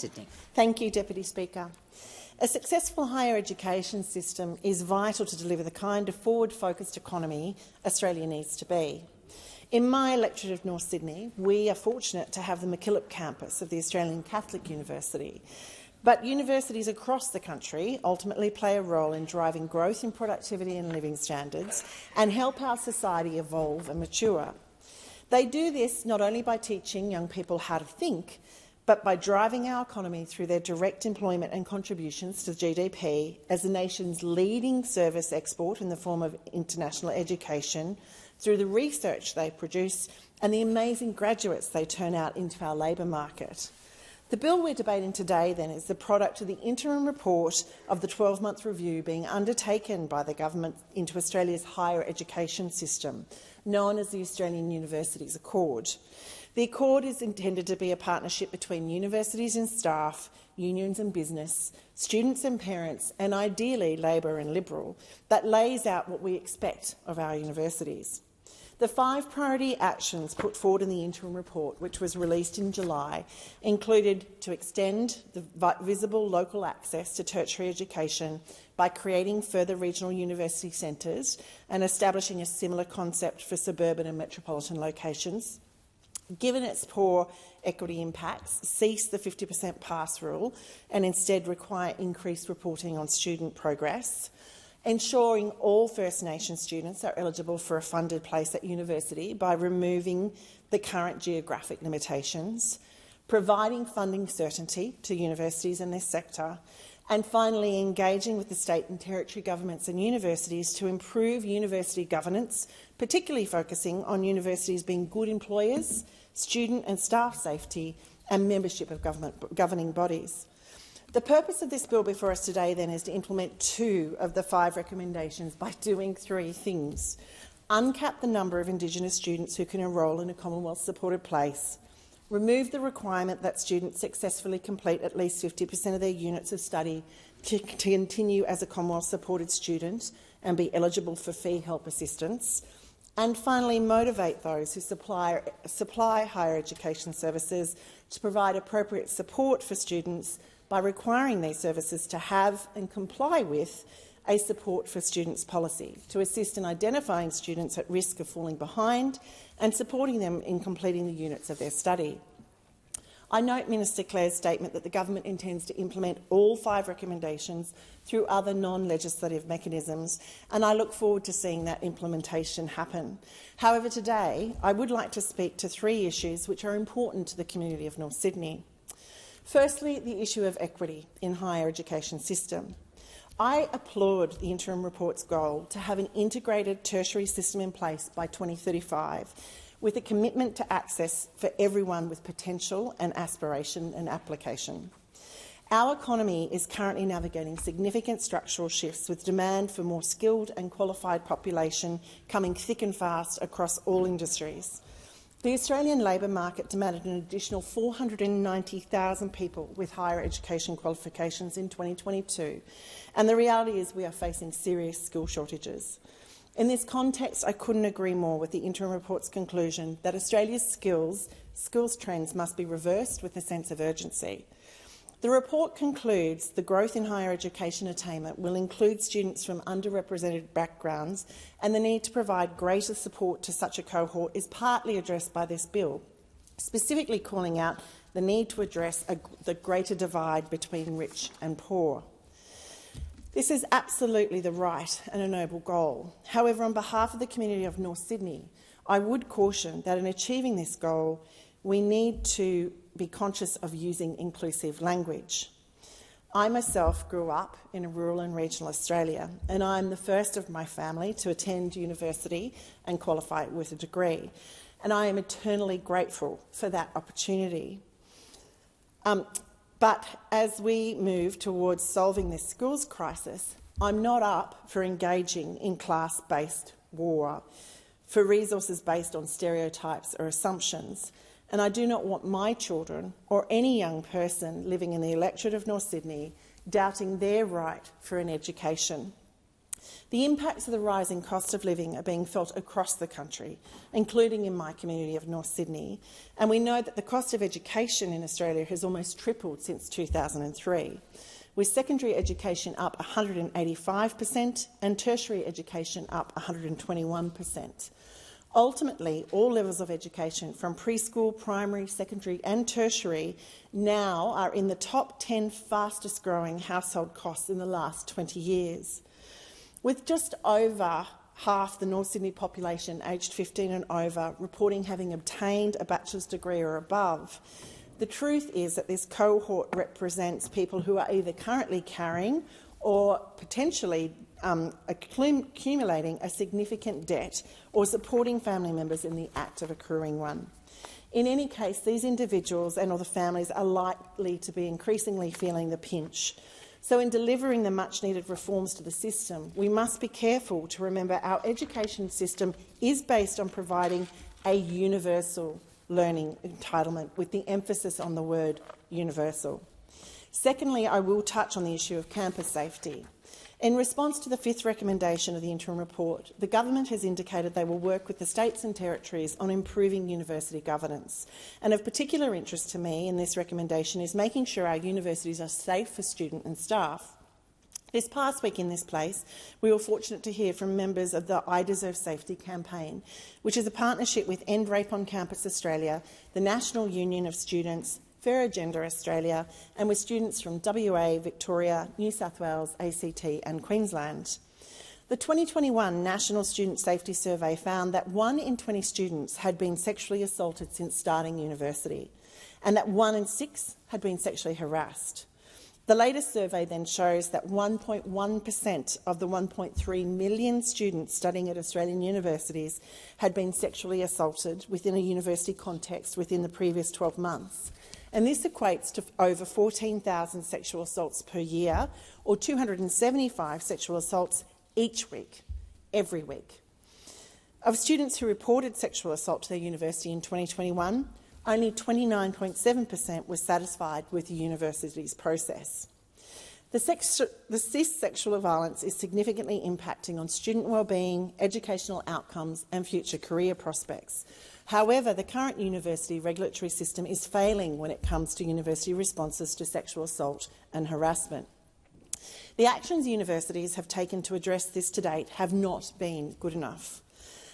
Sydney. Thank you, Deputy Speaker. A successful higher education system is vital to deliver the kind of forward-focused economy Australia needs to be. In my electorate of North Sydney, we are fortunate to have the MacKillop campus of the Australian Catholic University. But universities across the country ultimately play a role in driving growth in productivity and living standards and help our society evolve and mature. They do this not only by teaching young people how to think, but by driving our economy through their direct employment and contributions to GDP as the nation's leading service export in the form of international education, through the research they produce and the amazing graduates they turn out into our labour market. The bill we're debating today, then, is the product of the interim report of the 12-month review being undertaken by the government into Australia's higher education system, known as the Australian Universities Accord. The Accord is intended to be a partnership between universities and staff, unions and business, students and parents, and ideally Labor and Liberal, that lays out what we expect of our universities. The 5 priority actions put forward in the interim report, which was released in July, included to extend the visible local access to tertiary education by creating further regional university centres and establishing a similar concept for suburban and metropolitan locations. Given its poor equity impacts, cease the 50% pass rule and instead require increased reporting on student progress. Ensuring all First Nations students are eligible for a funded place at university by removing the current geographic limitations, providing funding certainty to universities in this sector, and finally engaging with the state and territory governments and universities to improve university governance, particularly focusing on universities being good employers, student and staff safety, and membership of governing bodies. The purpose of this bill before us today, then, is to implement 2 of the 5 recommendations by doing 3 things. Uncap the number of Indigenous students who can enrol in a Commonwealth-supported place, remove the requirement that students successfully complete at least 50% of their units of study to continue as a Commonwealth-supported student and be eligible for fee help assistance, and finally motivate those who supply higher education services to provide appropriate support for students by requiring these services to have and comply with a support for students policy to assist in identifying students at risk of falling behind and supporting them in completing the units of their study. I note Minister Clare's statement that the government intends to implement all 5 recommendations through other non-legislative mechanisms, and I look forward to seeing that implementation happen. However, today I would like to speak to 3 issues which are important to the community of North Sydney. Firstly, the issue of equity in higher education system. I applaud the interim report's goal to have an integrated tertiary system in place by 2035, with a commitment to access for everyone with potential and aspiration and application. Our economy is currently navigating significant structural shifts, with demand for more skilled and qualified population coming thick and fast across all industries. The Australian labour market demanded an additional 490,000 people with higher education qualifications in 2022, and the reality is we are facing serious skill shortages. In this context, I couldn't agree more with the interim report's conclusion that Australia's skills trends must be reversed with a sense of urgency. The report concludes the growth in higher education attainment will include students from underrepresented backgrounds, and the need to provide greater support to such a cohort is partly addressed by this bill, specifically calling out the need to address the greater divide between rich and poor. This is absolutely the right and a noble goal. However, on behalf of the community of North Sydney, I would caution that in achieving this goal, we need to be conscious of using inclusive language. I myself grew up in rural and regional Australia, and I'm the first of my family to attend university and qualify with a degree, and I am eternally grateful for that opportunity. But as we move towards solving this skills crisis, I'm not up for engaging in class-based war, for resources based on stereotypes or assumptions, and I do not want my children or any young person living in the electorate of North Sydney doubting their right for an education. The impacts of the rising cost of living are being felt across the country, including in my community of North Sydney, and we know that the cost of education in Australia has almost tripled since 2003, with secondary education up 185% and tertiary education up 121%. Ultimately, all levels of education, from preschool, primary, secondary and tertiary, now are in the top 10 fastest growing household costs in the last 20 years. With just over half the North Sydney population aged 15 and over reporting having obtained a bachelor's degree or above, the truth is that this cohort represents people who are either currently carrying or potentially accumulating a significant debt or supporting family members in the act of accruing one. In any case, these individuals and or the families are likely to be increasingly feeling the pinch. So in delivering the much-needed reforms to the system, we must be careful to remember our education system is based on providing a universal learning entitlement, with the emphasis on the word universal. Secondly, I will touch on the issue of campus safety. In response to the fifth recommendation of the interim report, the government has indicated they will work with the states and territories on improving university governance. And of particular interest to me in this recommendation is making sure our universities are safe for student and staff. This past week in this place, we were fortunate to hear from members of the I Deserve Safety campaign, which is a partnership with End Rape on Campus Australia, the National Union of Students, Fair Agenda Australia, and with students from WA, Victoria, New South Wales, ACT and Queensland. The 2021 National Student Safety Survey found that 1 in 20 students had been sexually assaulted since starting university, and that 1 in 6 had been sexually harassed. The latest survey then shows that 1.1% of the 1.3 million students studying at Australian universities had been sexually assaulted within a university context within the previous 12 months. And this equates to over 14,000 sexual assaults per year, or 275 sexual assaults each week, every week. Of students who reported sexual assault to their university in 2021, only 29.7% were satisfied with the university's process. This sexual violence is significantly impacting on student wellbeing, educational outcomes and future career prospects. However, the current university regulatory system is failing when it comes to university responses to sexual assault and harassment. The actions universities have taken to address this to date have not been good enough.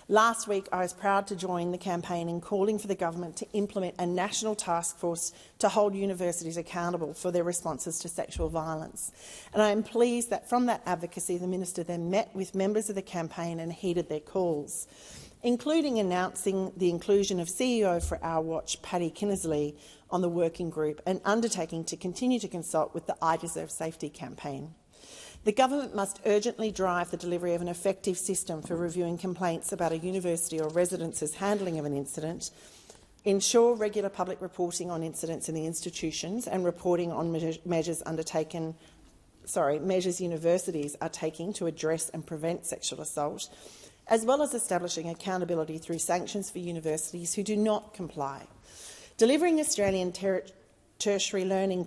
Last week, I was proud to join the campaign in calling for the government to implement a national task force to hold universities accountable for their responses to sexual violence. And I am pleased that from that advocacy, the Minister then met with members of the campaign and heeded their calls, including announcing the inclusion of CEO for Our Watch, Paddy Kinnersley, on the working group and undertaking to continue to consult with the I Deserve Safety campaign. The government must urgently drive the delivery of an effective system for reviewing complaints about a university or residence's handling of an incident, ensure regular public reporting on incidents in the institutions and reporting on measures universities are taking to address and prevent sexual assault, as well as establishing accountability through sanctions for universities who do not comply. Delivering Australian tertiary learning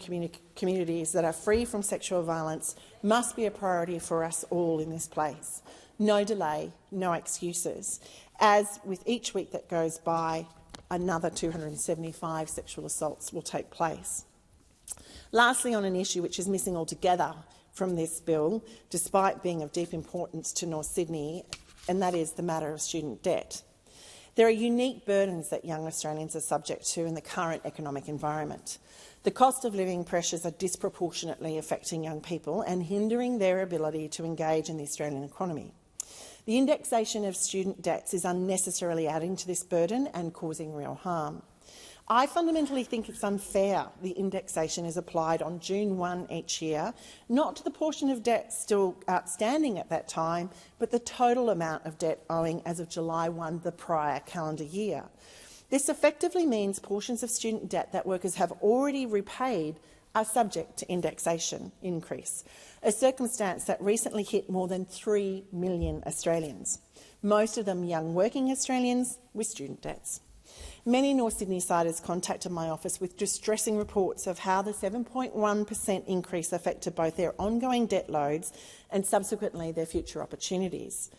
communities that are free from sexual violence must be a priority for us all in this place. No delay, no excuses. As with each week that goes by, another 275 sexual assaults will take place. Lastly, on an issue which is missing altogether from this bill, despite being of deep importance to North Sydney, and that is the matter of student debt. There are unique burdens that young Australians are subject to in the current economic environment. The cost of living pressures are disproportionately affecting young people and hindering their ability to engage in the Australian economy. The indexation of student debts is unnecessarily adding to this burden and causing real harm. I fundamentally think it's unfair the indexation is applied on June 1 each year, not to the portion of debt still outstanding at that time, but the total amount of debt owing as of July 1 the prior calendar year. This effectively means portions of student debt that workers have already repaid are subject to indexation increase, a circumstance that recently hit more than 3 million Australians, most of them young working Australians with student debts. Many North Sydney-siders contacted my office with distressing reports of how the 7.1% increase affected both their ongoing debt loads and subsequently their future opportunities.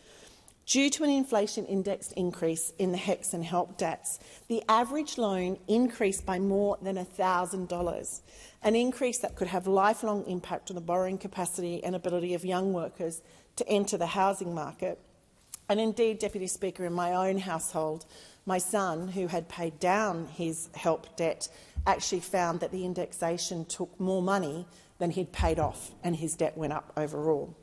Due to an inflation-indexed increase in the HECS and HELP debts, the average loan increased by more than $1,000, an increase that could have lifelong impact on the borrowing capacity and ability of young workers to enter the housing market. And indeed, Deputy Speaker, in my own household, my son, who had paid down his HELP debt, actually found that the indexation took more money than he'd paid off, and his debt went up overall.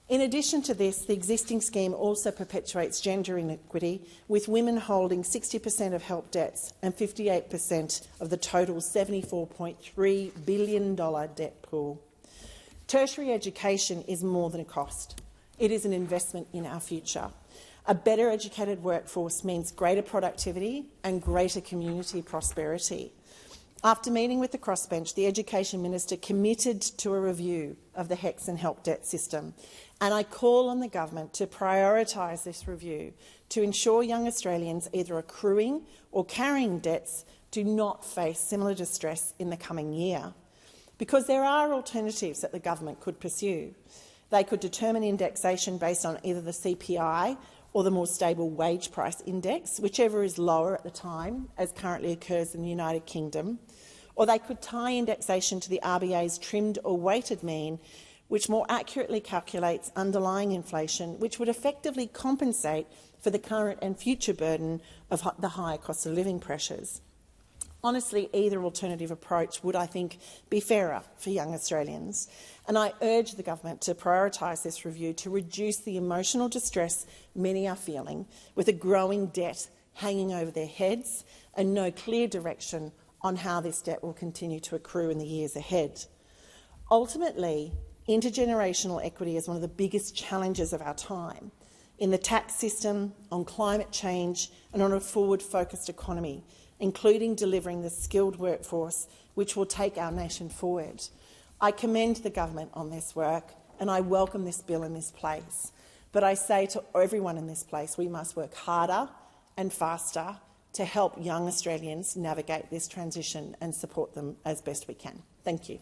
In addition to this, the existing scheme also perpetuates gender inequity, with women holding 60% of HELP debts and 58% of the total $74.3 billion debt pool. Tertiary education is more than a cost. It is an investment in our future. A better educated workforce means greater productivity and greater community prosperity. After meeting with the crossbench, the Education Minister committed to a review of the HECS and HELP debt system, and I call on the government to prioritise this review to ensure young Australians either accruing or carrying debts do not face similar distress in the coming year. Because there are alternatives that the government could pursue. They could determine indexation based on either the CPI or the more stable wage price index, whichever is lower at the time, as currently occurs in the United Kingdom, or they could tie indexation to the RBA's trimmed or weighted mean, which more accurately calculates underlying inflation, which would effectively compensate for the current and future burden of the higher cost of living pressures. Honestly, either alternative approach would, I think, be fairer for young Australians, and I urge the government to prioritise this review to reduce the emotional distress many are feeling, with a growing debt hanging over their heads and no clear direction on how this debt will continue to accrue in the years ahead. Ultimately, intergenerational equity is one of the biggest challenges of our time, in the tax system, on climate change and on a forward-focused economy, including delivering the skilled workforce which will take our nation forward. I commend the government on this work and I welcome this bill in this place. But I say to everyone in this place, we must work harder and faster to help young Australians navigate this transition and support them as best we can. Thank you.